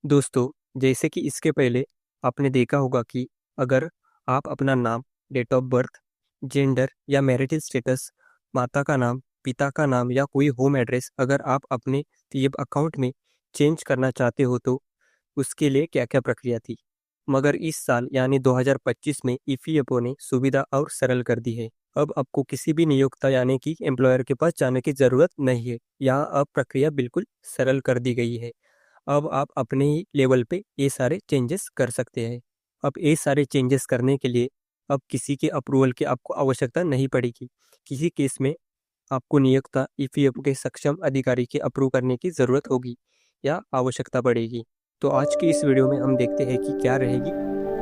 दोस्तों, जैसे कि इसके पहले आपने देखा होगा कि अगर आप अपना नाम, डेट ऑफ बर्थ, जेंडर या मैरिटल स्टेटस, माता का नाम, पिता का नाम या कोई होम एड्रेस अगर आप अपने पीएफ अकाउंट में चेंज करना चाहते हो तो उसके लिए क्या-क्या प्रक्रिया थी। मगर इस साल यानी 2025 में ईपीएफओ ने सुविधा और सरल कर दी है। अब आपको किसी भी नियोक्ता यानी कि एम्प्लॉयर के पास जाने की ज़रूरत नहीं है। यहाँ अब प्रक्रिया बिल्कुल सरल कर दी गई है। अब आप अपने ही लेवल पे ये सारे चेंजेस कर सकते हैं। अब ये सारे चेंजेस करने के लिए अब किसी के अप्रूवल की आपको आवश्यकता नहीं पड़ेगी। किसी केस में आपको नियोक्ता ईपीएफओ के सक्षम अधिकारी के अप्रूव करने की ज़रूरत होगी या आवश्यकता पड़ेगी। तो आज की इस वीडियो में हम देखते हैं कि क्या रहेगी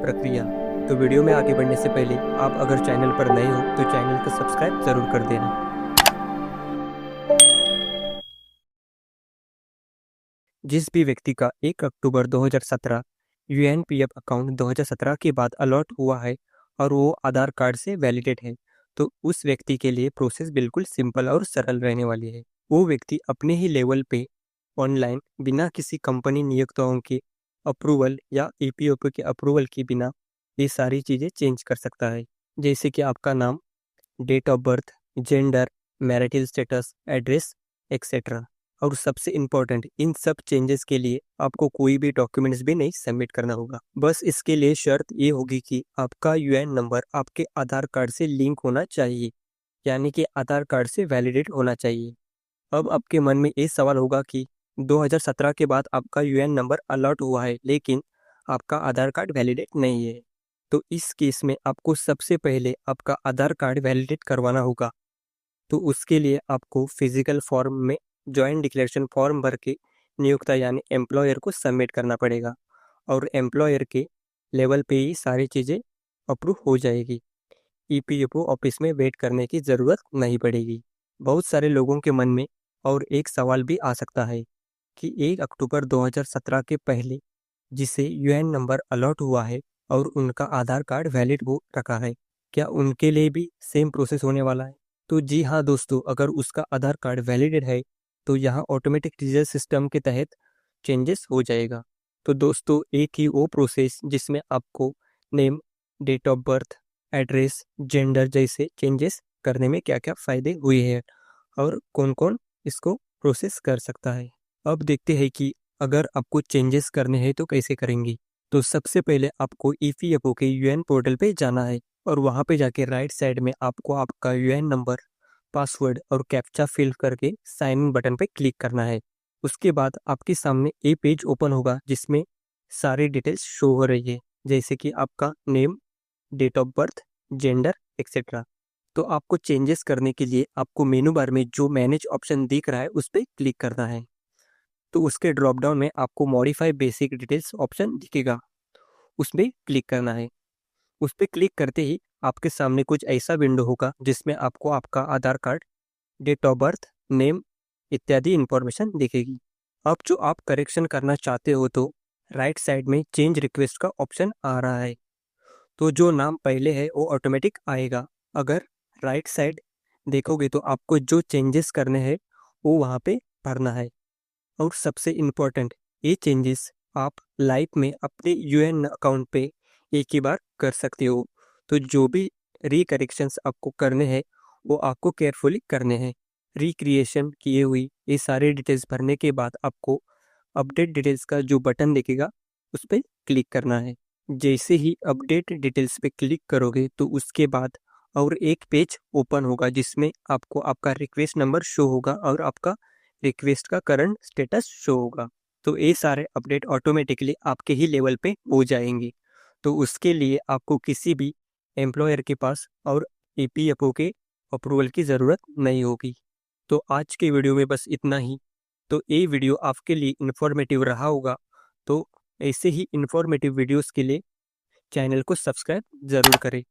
प्रक्रिया। तो वीडियो में आगे बढ़ने से पहले आप अगर चैनल पर नए हो तो चैनल को सब्सक्राइब ज़रूर कर देना। जिस भी व्यक्ति का 1 अक्टूबर 2017 यूएनपीएफ अकाउंट 2017 के बाद अलॉट हुआ है और वो आधार कार्ड से वैलिडेट है, तो उस व्यक्ति के लिए प्रोसेस बिल्कुल सिंपल और सरल रहने वाली है। वो व्यक्ति अपने ही लेवल पे ऑनलाइन बिना किसी कंपनी नियोक्ताओं के अप्रूवल या ईपीएफओ के अप्रूवल के बिना ये सारी चीज़ें चेंज कर सकता है। जैसे कि आपका नाम, date of birth, gender, marital status, address etcetera. और सबसे इम्पोर्टेंट, इन सब चेंजेस के लिए आपको कोई भी डॉक्यूमेंट्स भी नहीं सबमिट करना होगा। बस इसके लिए शर्त ये होगी कि आपका यूएन नंबर आपके आधार कार्ड से लिंक होना चाहिए, यानी कि आधार कार्ड से वैलिडेट होना चाहिए। अब आपके मन में ये सवाल होगा कि 2017 के बाद आपका यूएन नंबर अलॉट हुआ है लेकिन आपका आधार कार्ड वैलिडेट नहीं है। तो इस केस में आपको सबसे पहले आपका आधार कार्ड वैलिडेट करवाना होगा। तो उसके लिए आपको फिजिकल फॉर्म में जॉइंट डिक्लेरेशन फॉर्म भर के नियोक्ता यानी एम्प्लॉयर को सबमिट करना पड़ेगा और एम्प्लॉयर के लेवल पे ही सारी चीज़ें अप्रूव हो जाएगी। ईपीएफओ ऑफिस में वेट करने की ज़रूरत नहीं पड़ेगी। बहुत सारे लोगों के मन में और एक सवाल भी आ सकता है कि 1 अक्टूबर 2017 के पहले जिसे यूएन नंबर अलॉट हुआ है और उनका आधार कार्ड वैलिड हो रखा है, क्या उनके लिए भी सेम प्रोसेस होने वाला है? तो जी हाँ दोस्तों, अगर उसका आधार कार्ड वैलिडेट है तो यहाँ ऑटोमेटिक रिजल्ट सिस्टम के तहत चेंजेस हो जाएगा। तो दोस्तों, एक ही वो प्रोसेस जिसमें आपको name, date of birth, address, gender जैसे चेंजेस करने में क्या-क्या फ़ायदे हुए हैं और कौन-कौन इसको प्रोसेस कर सकता है। अब देखते हैं कि अगर आपको चेंजेस करने हैं तो कैसे करेंगे। तो सबसे पहले आपको ईपीएफओ के यूएन पोर्टल पे जाना है और वहाँ पे जाके राइट साइड में आपको आपका यूएन नंबर, पासवर्ड और कैप्चा फिल करके साइन इन बटन पे क्लिक करना है। उसके बाद आपके सामने ये पेज ओपन होगा जिसमें सारी डिटेल्स शो हो रही है, जैसे कि आपका name, date of birth, gender etcetera. तो आपको चेंजेस करने के लिए आपको मेनू बार में जो मैनेज ऑप्शन दिख रहा है उस पे क्लिक करना है। तो उसके ड्रॉप डाउन में आपको मॉडिफाई बेसिक डिटेल्स ऑप्शन दिखेगा, उसमें क्लिक करना है। उस पे क्लिक करते ही आपके सामने कुछ ऐसा विंडो होगा जिसमें आपको आपका Aadhaar card, date of birth, name इत्यादि इंफॉर्मेशन दिखेगी। अब जो आप करेक्शन करना चाहते हो तो राइट साइड में चेंज रिक्वेस्ट का ऑप्शन आ रहा है। तो जो नाम पहले है वो ऑटोमेटिक आएगा। अगर राइट साइड देखोगे तो आपको जो चेंजेस करने हैं वो वहाँ पे भरना है। और सबसे इम्पोर्टेंट, ये चेंजेस आप लाइफ में अपने यूएन अकाउंट पे एक ही बार कर सकते हो। तो जो भी रिकरेक्शंस आपको करने हैं वो आपको केयरफुली करने हैं। रिक्रिएशन किए हुई ये सारे डिटेल्स भरने के बाद आपको अपडेट डिटेल्स का जो बटन दिखेगा उस पर क्लिक करना है। जैसे ही अपडेट डिटेल्स पे क्लिक करोगे तो उसके बाद और एक पेज ओपन होगा जिसमें आपको आपका रिक्वेस्ट नंबर शो होगा और आपका रिक्वेस्ट का करंट स्टेटस शो होगा। तो ये सारे अपडेट ऑटोमेटिकली आपके ही लेवल पे हो जाएंगे। तो उसके लिए आपको किसी भी एम्प्लॉयर के पास और ईपीएफओ के अप्रूवल की ज़रूरत नहीं होगी। तो आज के वीडियो में बस इतना ही। तो ये वीडियो आपके लिए इन्फॉर्मेटिव रहा होगा। तो ऐसे ही इन्फॉर्मेटिव वीडियोस के लिए चैनल को सब्सक्राइब ज़रूर करें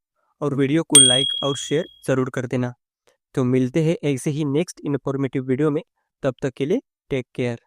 और वीडियो को लाइक और शेयर ज़रूर कर देना। तो मिलते हैं ऐसे ही नेक्स्ट इन्फॉर्मेटिव वीडियो में। तब तक के लिए टेक केयर।